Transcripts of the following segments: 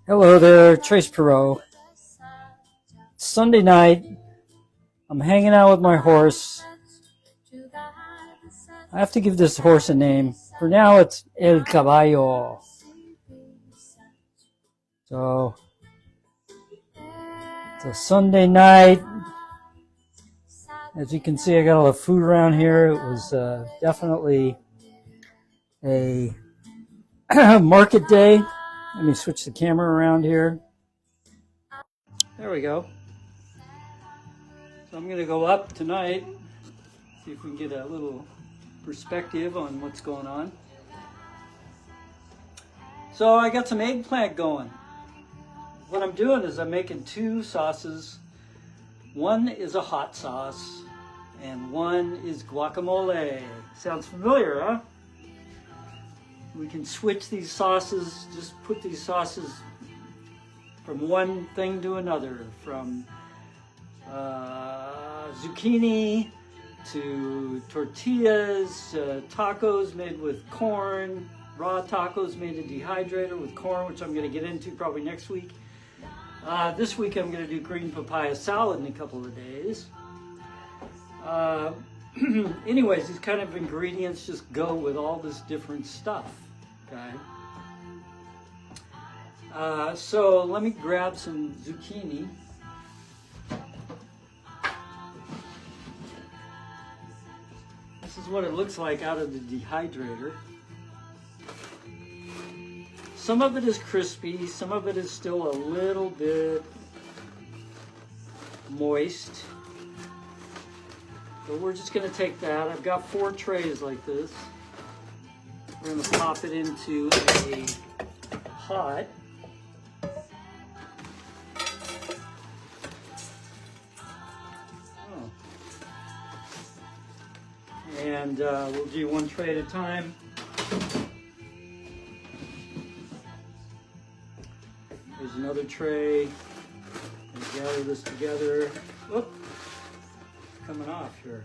Hello there, Trace Perot. Sunday night, I'm hanging out with my horse. I have to give this horse a name. For now, it's El Caballo. So, it's a Sunday night. As you can see, I got all the food around here. It was definitely a market day. Let me switch the camera around here. There we go. So I'm going to go up tonight, see if we can get a little perspective on what's going on. So I got some eggplant going. What I'm doing is I'm making two sauces. One is a hot sauce and one is guacamole. Sounds familiar, huh? We can switch these sauces, just put these sauces from one thing to another, from zucchini to tortillas, tacos made with corn, raw tacos made in dehydrator with corn, which I'm going to get into probably next week. This week I'm going to do green papaya salad in a couple of days. Anyways, these kind of ingredients just go with all this different stuff. Okay. So let me grab some zucchini. This is what it looks like out of the dehydrator. Some of it is crispy, some of it is still a little bit moist. But we're just going to take that. I've got 4 trays like this. We're going to pop it into a pot. And we'll do one tray at a time. There's another tray. And gather this together. Whoop, coming off here.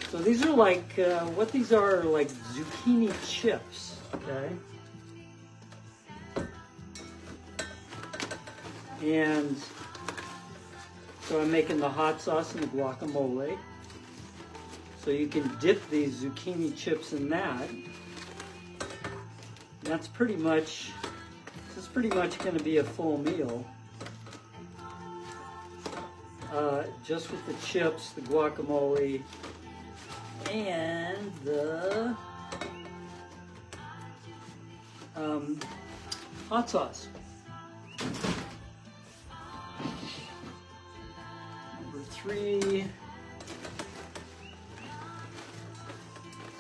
So these are like, what these are like zucchini chips, okay? And so I'm making the hot sauce and the guacamole. So you can dip these zucchini chips in that. That's pretty much, this is pretty much going to be a full meal. Just with the chips, the guacamole, and the hot sauce. Number 3.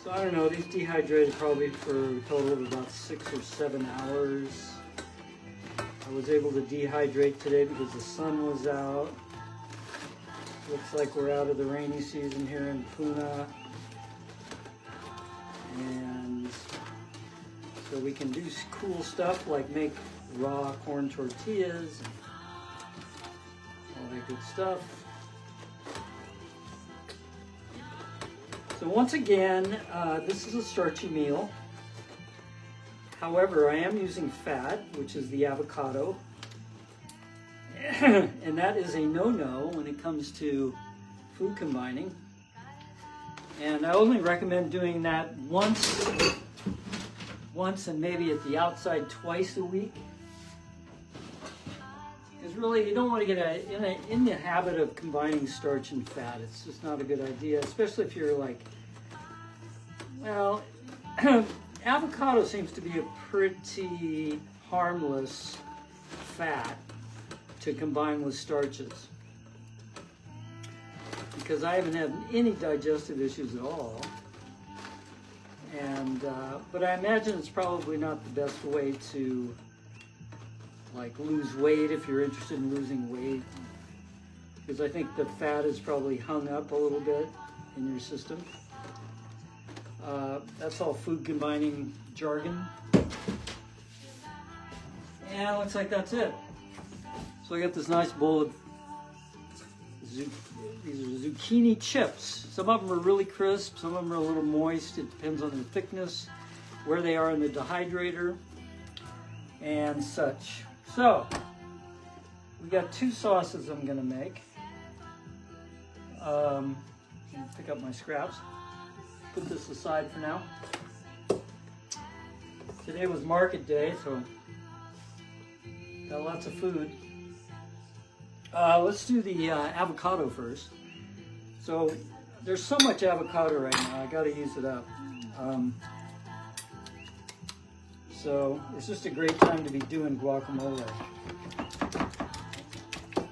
So I don't know, these dehydrated probably for a total of about 6 or 7 hours. I was able to dehydrate today because the sun was out. Looks like we're out of the rainy season here in Pune. And so we can do cool stuff like make raw corn tortillas and all that good stuff. So once again, this is a starchy meal. However, I am using fat, which is the avocado. And that is a no-no when it comes to food combining. And I only recommend doing that once and maybe at the outside twice a week. Because really, you don't want to get in the habit of combining starch and fat. It's just not a good idea, especially if you're like, well, avocado seems to be a pretty harmless fat to combine with starches. Because I haven't had any digestive issues at all. And, but I imagine it's probably not the best way to like lose weight if you're interested in losing weight. Because I think the fat is probably hung up a little bit in your system. That's all food combining jargon. And it looks like that's it. So I got this nice bowl of these are zucchini chips. Some of them are really crisp, some of them are a little moist. It depends on the thickness, where they are in the dehydrator. and such. So, we got two sauces I'm gonna make. Pick up my scraps. Put this aside for now. Today was market day, so got lots of food. Let's do the avocado first. So there's so much avocado right now, I gotta use it up. So it's just a great time to be doing guacamole,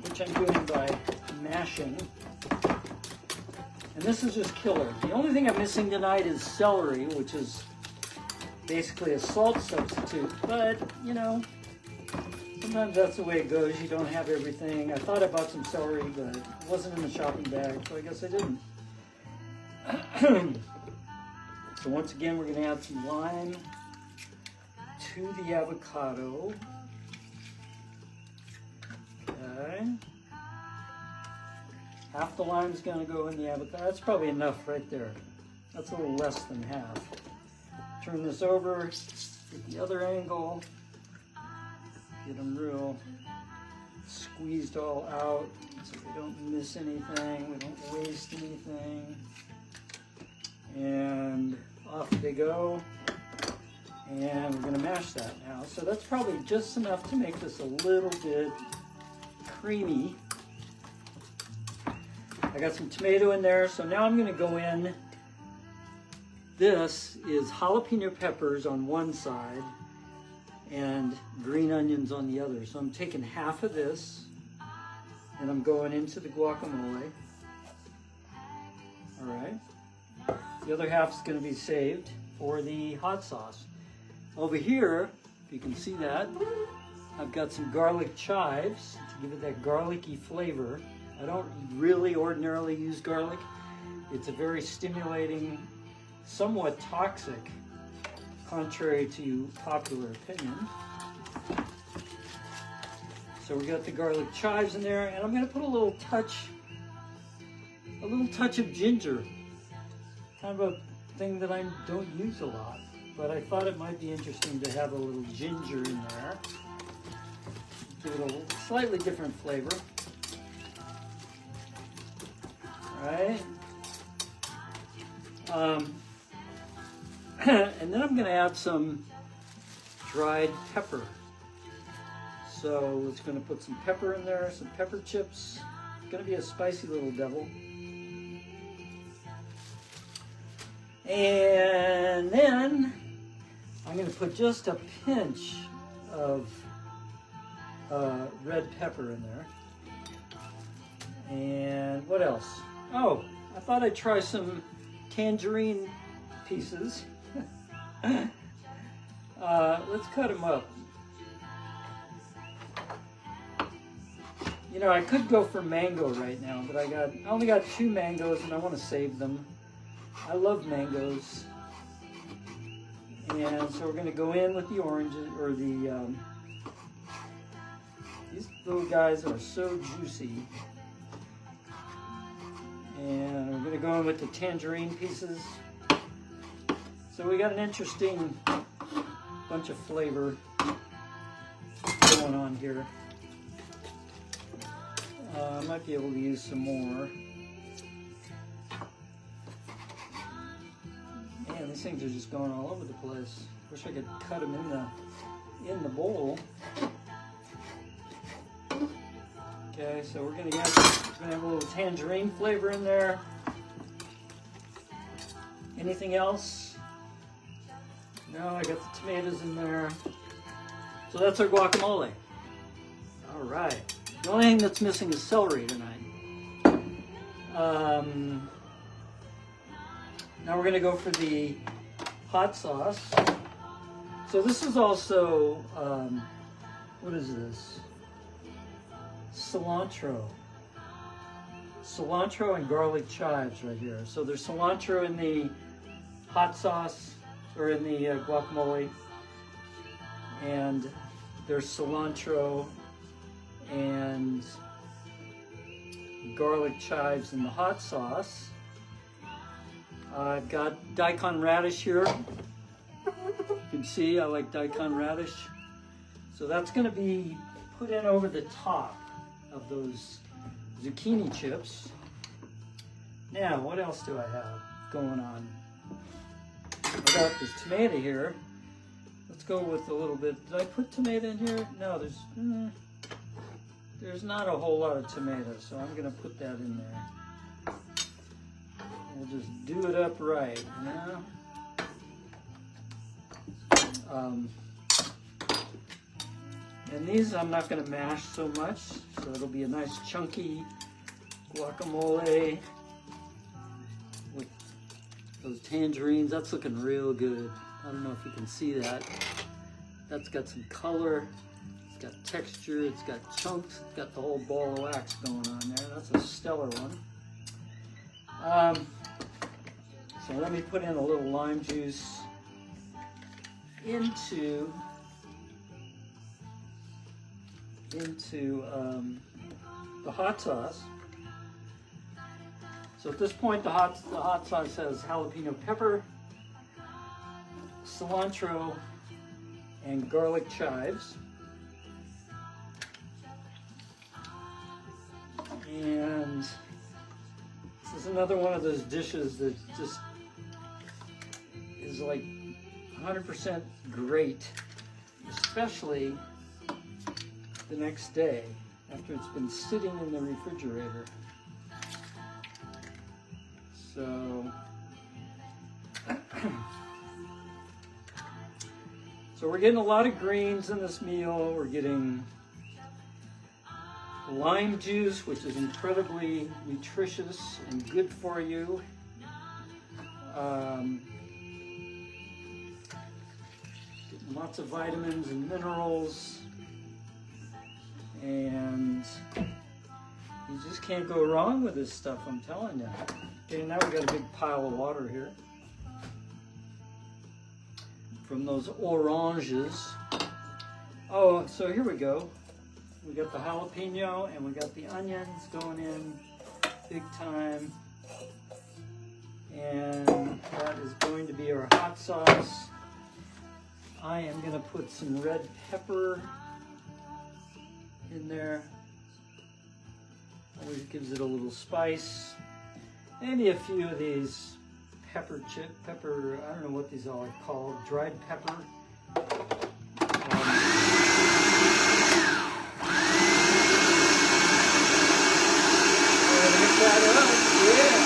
which I'm doing by mashing. And this is just killer. The only thing I'm missing tonight is celery, which is basically a salt substitute, but you know, sometimes that's the way it goes. You don't have everything. I thought I bought some celery, but it wasn't in the shopping bag, so I guess I didn't. So once again, we're gonna add some lime to the avocado. Okay. Half the lime is going to go in the avocado. That's probably enough right there. That's a little less than half. Turn this over, get the other angle, get them real squeezed all out so we don't miss anything, we don't waste anything. And off they go. And we're going to mash that now. So that's probably just enough to make this a little bit creamy. I got some tomato in there, so now I'm going to go in. This is jalapeno peppers on one side and green onions on the other. So I'm taking half of this and I'm going into the guacamole. All right. The other half is going to be saved for the hot sauce. Over here, if you can see that, I've got some garlic chives to give it that garlicky flavor. I don't really ordinarily use garlic. It's a very stimulating, somewhat toxic, contrary to popular opinion. So we got the garlic chives in there, and I'm going to put a little touch of ginger. Kind of a thing that I don't use a lot, but I thought it might be interesting to have a little ginger in there. Give it a slightly different flavor. Right, and then I'm going to add some dried pepper. So it's going to put some pepper in there, some pepper chips. It's going to be a spicy little devil. And then I'm going to put just a pinch of red pepper in there. And what else? Oh, I thought I'd try some tangerine pieces. Let's cut them up. You know, I could go for mango right now, but I only got 2 mangoes and I want to save them. I love mangoes. And so we're going to go in with the oranges, or the, these little guys are so juicy. And we're going to go in with the tangerine pieces. So we got an interesting bunch of flavor going on here. I might be able to use some more. Man, these things are just going all over the place. Wish I could cut them in the bowl. Okay, so we're gonna have a little tangerine flavor in there. Anything else? No, I got the tomatoes in there. So that's our guacamole. All right. The only thing that's missing is celery tonight. Now we're gonna go for the hot sauce. So this is also, what is this? Cilantro. Cilantro and garlic chives right here. So there's cilantro in the hot sauce, or in the guacamole, and there's cilantro and garlic chives in the hot sauce. I've got daikon radish here. You can see I like daikon radish. So that's going to be put in over the top of those zucchini chips. Now, what else do I have going on? I got this tomato here. Let's go with a little bit. Did I put tomato in here? No, there's not a whole lot of tomato, so I'm going to put that in there. We'll just do it up right, you know? And these I'm not going to mash so much, so it'll be a nice chunky guacamole with those tangerines. That's looking real good. I don't know if you can see that. That's got some color, it's got texture, it's got chunks, it's got the whole ball of wax going on there. That's a stellar one. So let me put in a little lime juice into the hot sauce. So at this point, the hot sauce has jalapeno pepper, cilantro, and garlic chives. And this is another one of those dishes that just is like 100% great, especially the next day after it's been sitting in the refrigerator. So, so we're getting a lot of greens in this meal. We're getting lime juice, which is incredibly nutritious and good for you. Getting lots of vitamins and minerals. And you just can't go wrong with this stuff, I'm telling you. Okay, now we got a big pile of water here from those oranges. Oh, so here we go. We got the jalapeno and we got the onions going in big time. And that is going to be our hot sauce. I am going to put some red pepper in there. Always gives it a little spice. Maybe a few of these pepper, I don't know what these all are called, dried pepper. Mix that up, yeah.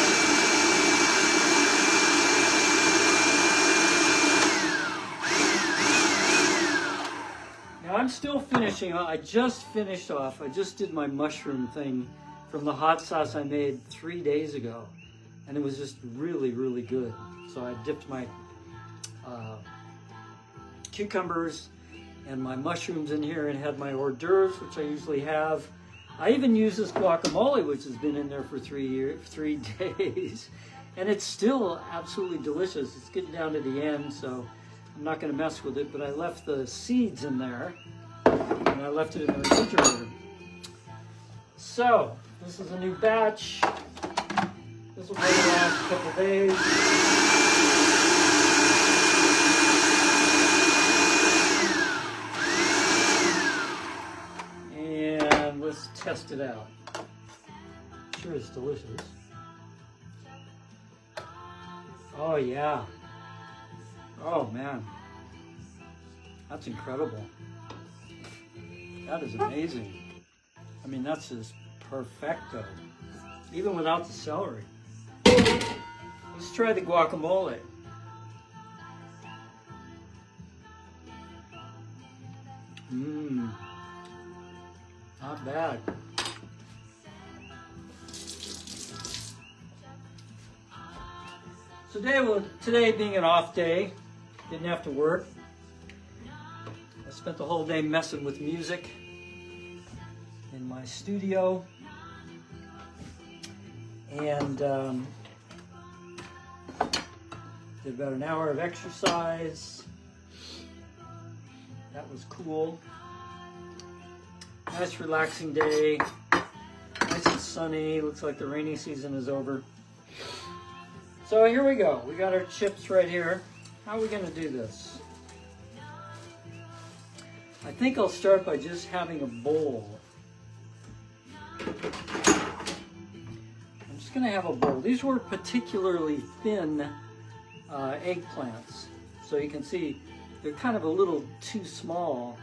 I'm still finishing. I just finished off. I just did my mushroom thing from the hot sauce I made 3 days ago, and it was just really, really good. So I dipped my cucumbers and my mushrooms in here and had my hors d'oeuvres, which I usually have. I even use this guacamole, which has been in there for 3 days, and it's still absolutely delicious. It's getting down to the end, so I'm not going to mess with it, but I left the seeds in there, and I left it in the refrigerator. So, this is a new batch. This will probably last a couple days. And let's test it out. Sure, it's delicious. Oh, yeah. Oh man, that's incredible. That is amazing. I mean, that's just perfecto, even without the celery. Let's try the guacamole. Not bad. Today being an off day, didn't have to work. I spent the whole day messing with music in my studio, and did about an hour of exercise. That was cool. Nice relaxing day, nice and sunny. Looks like the rainy season is over. So here we go. We got our chips right here. How are we going to do this? I think I'll start by just having a bowl. I'm just going to have a bowl. These were particularly thin eggplants. So you can see they're kind of a little too small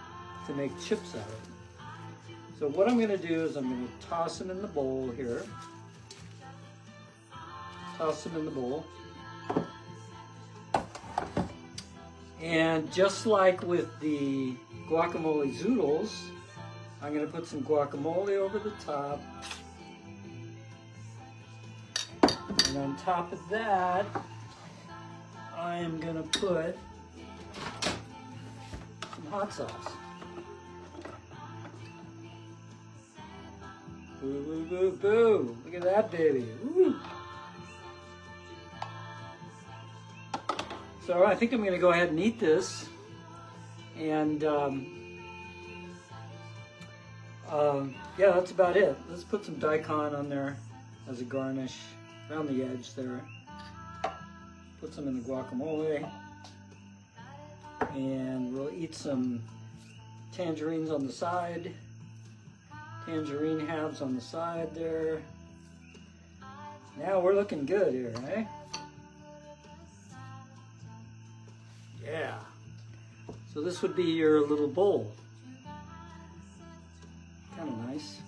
to make chips out of. So what I'm going to do is I'm going to toss them in the bowl here. Toss them in the bowl. And just like with the guacamole zoodles, I'm going to put some guacamole over the top. And on top of that, I am going to put some hot sauce. Boo, boo, boo, boo. Look at that baby. Woo. So I think I'm going to go ahead and eat this. And yeah, that's about it. Let's put some daikon on there as a garnish around the edge there. Put some in the guacamole. And we'll eat some tangerines on the side. Tangerine halves on the side there. Now we're looking good here, eh? Yeah. So this would be your little bowl. Kind of nice.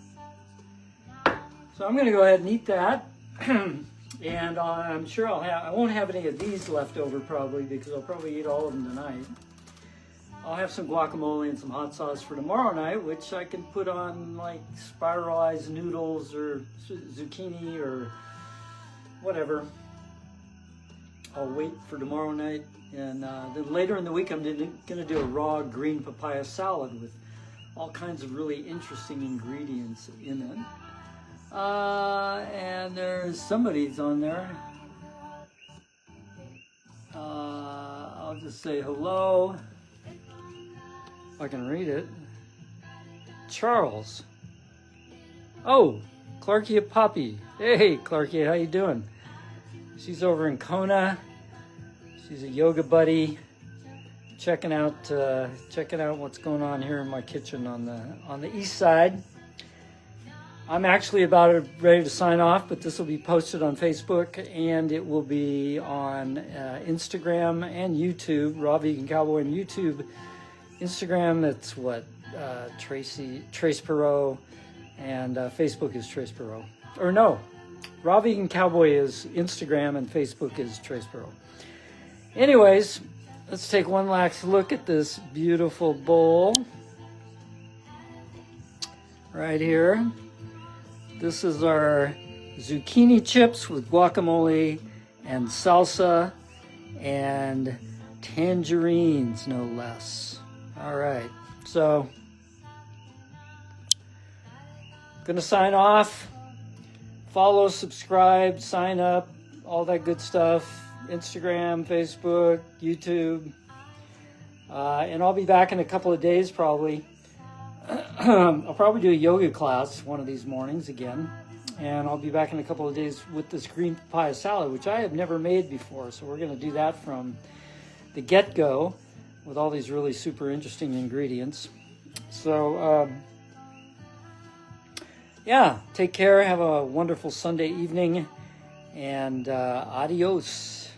So I'm going to go ahead and eat that. And I'm sure I won't have any of these left over probably, because I'll probably eat all of them tonight. I'll have some guacamole and some hot sauce for tomorrow night, which I can put on like spiralized noodles or zucchini or whatever. I'll wait for tomorrow night. And then later in the week, I'm going to do a raw green papaya salad with all kinds of really interesting ingredients in it. And there's somebody's on there. I'll just say hello. If I can read it. Charles. Oh, Clarkia Poppy. Hey, Clarkia, how you doing? She's over in Kona. She's a yoga buddy. Checking out what's going on here in my kitchen on the east side. I'm actually about ready to sign off, but this will be posted on Facebook and it will be on Instagram and YouTube. Raw Vegan Cowboy on YouTube. Instagram, it's what? Trace Perot, and Facebook is Trace Perot. Or no, Raw Vegan Cowboy is Instagram and Facebook is Trace Perot. Anyways, let's take one last look at this beautiful bowl right here. This is our zucchini chips with guacamole and salsa and tangerines, no less. All right, so gonna sign off. Follow, subscribe, sign up, all that good stuff. Instagram, Facebook, YouTube, and I'll be back in a couple of days probably. I'll probably do a yoga class one of these mornings again, and I'll be back in a couple of days with this green papaya salad, which I have never made before, so we're going to do that from the get-go with all these really super interesting ingredients. So yeah, take care, have a wonderful Sunday evening, and adios.